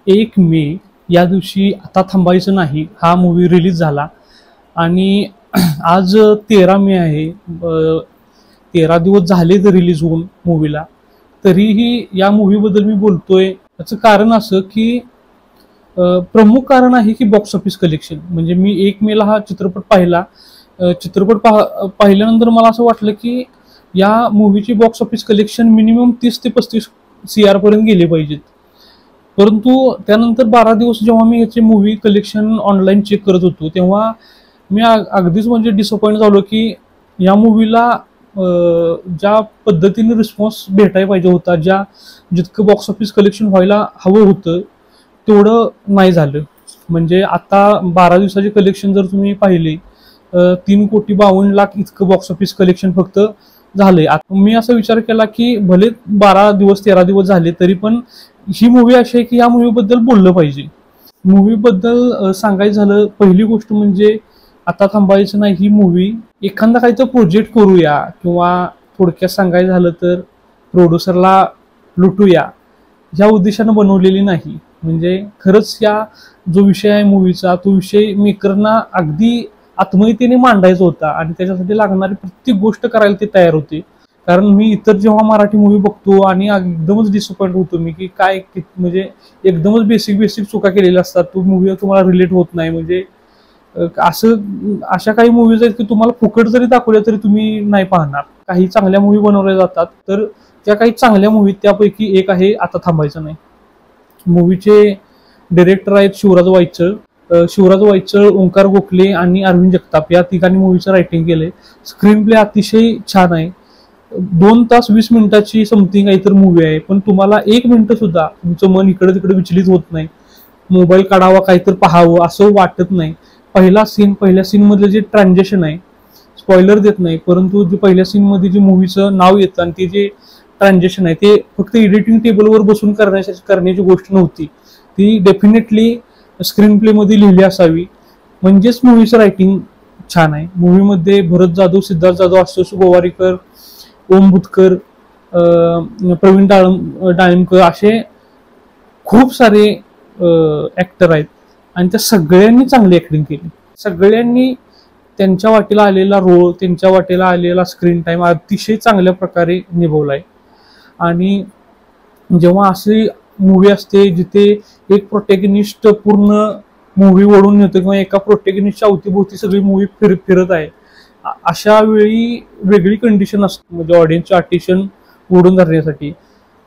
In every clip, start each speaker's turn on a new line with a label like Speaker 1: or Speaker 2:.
Speaker 1: 1 मे या दिवशी आता थांबायचं नाही हा मूवी रिलीज झाला आणि आज 13 मे आहे. 13 दिवस झाले तर रिलीज होऊन मूवीला, तरीही या मूवीबद्दल मी बोलतोय. याचं कारण असं की प्रमुख कारण आहे की बॉक्स ऑफिस कलेक्शन. म्हणजे मी 1 मेला हा चित्रपट पाहिला. पाहिल्यानंतर मला असं वाटलं की या मूवीची बॉक्स ऑफिस कलेक्शन मिनिमम 30 ते 35 CR पर्यंत गेले पाहिजेत. परंतु त्यानंतर 12 दिवस जेव्हा मी याचे मूवी कलेक्शन ऑनलाईन चेक करत होतो तेव्हा मी अगदीच म्हणजे डिसअपॉइंट झालो की या मूवीला ज्या पद्धतीने रिस्पॉन्स भेटायला पाहिजे होता, जितकं बॉक्स ऑफिस कलेक्शन व्हायला हवं होतं तेवढं नाही झालं. म्हणजे आता 12 दिवसाचे कलेक्शन जर तुम्ही पाहिले 3,52,00,000 इतकं बॉक्स ऑफिस कलेक्शन फक्त झालंय. मी असा विचार केला की भले 12 दिवस 13 दिवस झाले तरी पण ही मूवी अशी आहे की या मूवीबद्दल बोललं पाहिजे. मूवीबद्दल सांगायचं झालं, पहिली गोष्ट म्हणजे आता थांबायचं नाही ही मूवी एखादा काही तर प्रोजेक्ट करूया किंवा थोडक्यात सांगायचं झालं तर प्रोड्युसरला लुटूया ह्या उद्देशानं बनवलेली नाही. म्हणजे खरंच या जो विषय आहे मूवीचा तो विषय मेकरना अगदी आत्मीयतेने मांडायचा होता आणि त्याच्यासाठी लागणारी प्रत्येक गोष्ट करायला ते तयार होते. कारण मी इतर जेव्हा मराठी मूवी बघतो आणि एकदमच डिसअपॉइंट होतो मी की काय म्हणजे एकदमच बेसिक चुका केलेल्या असतात. तो मूवी तुम्हाला रिलेट होत नाही. म्हणजे अशा काही मूवीज आहेत की तुम्हाला फुकट जरी दाखवल्या तरी तुम्ही नाही पाहणार. काही चांगल्या मूवी बनवल्या जातात, तर त्या काही चांगल्या मूवी त्यापैकी एक आहे आता थांबायचं नाही. मूवीचे डिरेक्टर आहेत शिवराज वायचळ, ओंकार गोखले आणि अरविंद जगताप या तिघांनी मूवीचं रायटिंग केलंय. स्क्रीन प्ले अतिशय छान आहे. 2 तास 20 मिनिटाची समथिंग काही तर मूवी आहे, पण तुम्हाला 1 मिनिट सुद्धा तुमचं मन इकडे तिकडे विचलित होत नाही. मोबाईल काढावा काहीतरी पाहावं असं वाटत नाही. पहिल्या सीन मधलं जे ट्रान्झॅक्शन आहे, स्पॉइलर देत नाही, परंतु जे पहिल्या सीन मध्ये जे मूवीचं नाव येतं आणि ते जे ट्रान्झॅक्शन आहे ते फक्त एडिटिंग टेबलवर बसून करण्याची गोष्ट नव्हती. ती डेफिनेटली स्क्रीन प्ले मध्ये लिहिली असावी. म्हणजेच मूवीचं रायटिंग छान आहे. मूवीमध्ये भरत जाधव, सिद्धार्थ जाधव, आशुतोष गोवारीकर, ओम भूतकर, प्रवीण डाळिंबकर असे खूप सारे ऍक्टर आहेत आणि त्या सगळ्यांनी चांगली ऍक्टिंग केली. सगळ्यांनी त्यांच्या वाटेला आलेला रोल, त्यांच्या वाटेला आलेला स्क्रीन टाइम अतिशय चांगल्या प्रकारे निभवलाय. आणि जेव्हा अशी मूवी असते जिथे एक प्रोटॅगनिस्ट पूर्ण मूवी ओढून नेतो किंवा एका प्रोटॅगनिस्टच्या अवतीभोवती सगळी मूवी फिरत आहे, अशा वेळी वेगळी कंडिशन असते म्हणजे ऑडियन्सचे अटेन्शन ओढून धरण्यासाठी.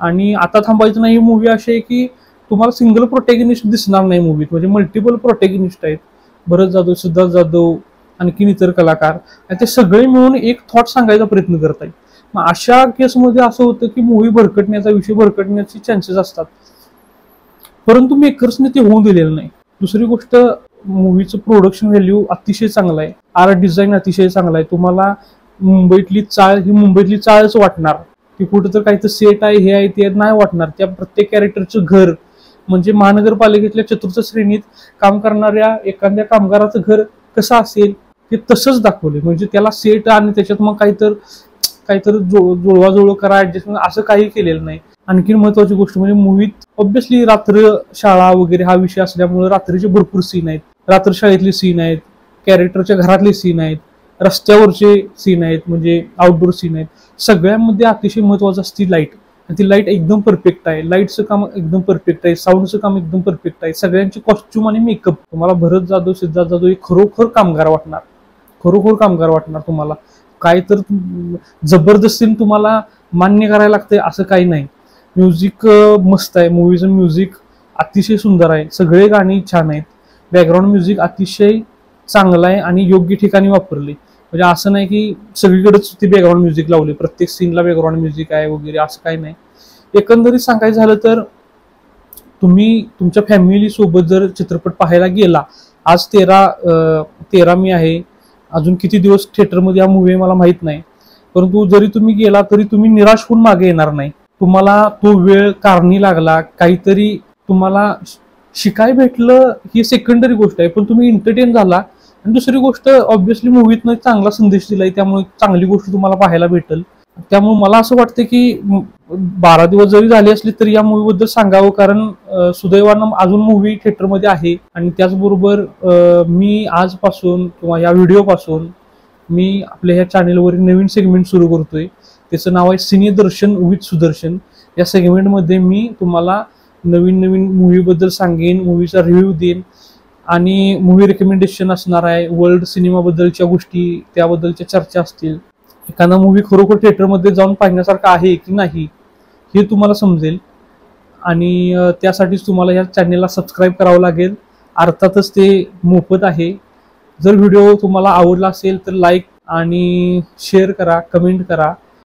Speaker 1: आणि आता थांबायचं नाही ही मूवी अशी आहे की तुम्हाला सिंगल प्रोटॅगनिस्ट दिसणार नाही मूवीत. म्हणजे मल्टिपल प्रोटॅगनिस्ट आहेत, भरत जाधव, सिद्धार्थ जाधव, आणखीन इतर कलाकार, आणि ते सगळे मिळून एक थॉट सांगायचा प्रयत्न करत आहेत. मग अशा केसमध्ये असं होतं की मूवी भरकटण्याचे चान्सेस असतात, परंतु मेकर्सने ते होऊन दिलेलं नाही. दुसरी गोष्ट, मूवीचं प्रोडक्शन व्हॅल्यू अतिशय चांगला आहे. आर्ट डिझाईन अतिशय चांगला आहे. तुम्हाला मुंबईतली चाळच वाटणार. ती कुठं तर काही तर सेट आहे, हे आहे, ते नाही वाटणार. त्या प्रत्येक कॅरेक्टरचं घर म्हणजे महानगरपालिकेतल्या 4थी श्रेणीत काम करणाऱ्या एखाद्या कामगाराचं घर कसं असेल ते तसंच दाखवले. म्हणजे त्याला सेट आणि त्याच्यात मग काहीतरी जुळवाजुळव करा, ऍडजस्टमेंट असं काही केलेलं नाही. आणखीन महत्वाची गोष्ट म्हणजे मूवीत ऑब्व्हियसली रात्र शाळा वगैरे हा विषय असल्यामुळे रात्रीचे भरपूर सीन आहेत. रात्र शाळेतले सीन आहेत, कॅरेक्टरच्या घरातले सीन आहेत, रस्त्यावरचे सीन आहेत, म्हणजे आउटडोर सीन आहेत. सगळ्यांमध्ये अतिशय महत्वाचं असते लाईट. ती लाईट एकदम परफेक्ट आहे. लाईटचं काम एकदम परफेक्ट आहे. साऊंडचं काम एकदम परफेक्ट आहे. सगळ्यांचे कॉस्ट्युम आणि मेकअप, तुम्हाला भरत जाधव, सिद्धार्थ जाधव हे खरोखर कामगार वाटणार. तुम्हाला काय तर जबरदस्तीने तुम्हाला मान्य करायला लागतंय असं काही नाही. म्युझिक मस्त आहे. मूवीचं म्युझिक अतिशय सुंदर आहे. सगळे गाणी छान आहेत. बॅकग्राऊंड म्युझिक अतिशय चांगलं आहे आणि योग्य ठिकाणी वापरले. म्हणजे असं नाही की सगळीकडेच ते बॅकग्राऊंड म्युझिक लावले, प्रत्येक सीनला बॅकग्राऊंड म्युझिक आहे वगैरे असं काही नाही. एकंदरीत सांगायचं झालं तर तुम्ही तुमच्या फॅमिली सोबत जर चित्रपट पाहायला गेला, आज 13 मे आहे, अजून किती दिवस थिएटरमध्ये हा मूवी मला माहित नाही, परंतु जरी तुम्ही गेला तरी तुम्ही निराश होऊन मागे येणार नाही. तुम्हाला तो वेळ कारणी लागला, काहीतरी तुम्हाला शिकाय भेटलं ही सेकंडरी गोष्ट आहे, पण तुम्ही एंटरटेन झाला. आणि दुसरी गोष्ट, ऑब्व्हियसली मूवीतनं चांगला संदेश दिलाय, त्यामुळे चांगली गोष्ट तुम्हाला पाहायला भेटेल. त्यामुळे मला असं वाटतं की 12 दिवस जरी झाले असले तरी या मूवीबद्दल सांगावं, कारण सुदैवानं अजून मूवी थिएटरमध्ये आहे. आणि त्याचबरोबर मी आजपासून किंवा या व्हिडिओपासून मी आपल्या ह्या चॅनेलवर नवीन सेगमेंट सुरू करतोय. त्याचं नाव आहे सिने दर्शन विथ सुदर्शन. या सेगमेंटमध्ये मी तुम्हाला नवीन नवीन मूवीबद्दल सांगेन, मूवीचा रिव्ह्यू देईन आणि मूवी रेकमेंडेशन असणार आहे. वर्ल्ड सिनेमाबद्दलच्या गोष्टी, त्याबद्दलच्या चर्चा असतील. एखादा मूवी खरोखर थिएटरमध्ये जाऊन पाहण्यासारखा आहे की नाही हे तुम्हाला समजेल. आणि त्यासाठीच तुम्हाला या चॅनेलला सबस्क्राईब करावं लागेल. अर्थातच ते मोफत आहे. जर व्हिडिओ तुम्हाला आवडला असेल तर लाईक आणि शेअर करा, कमेंट करा.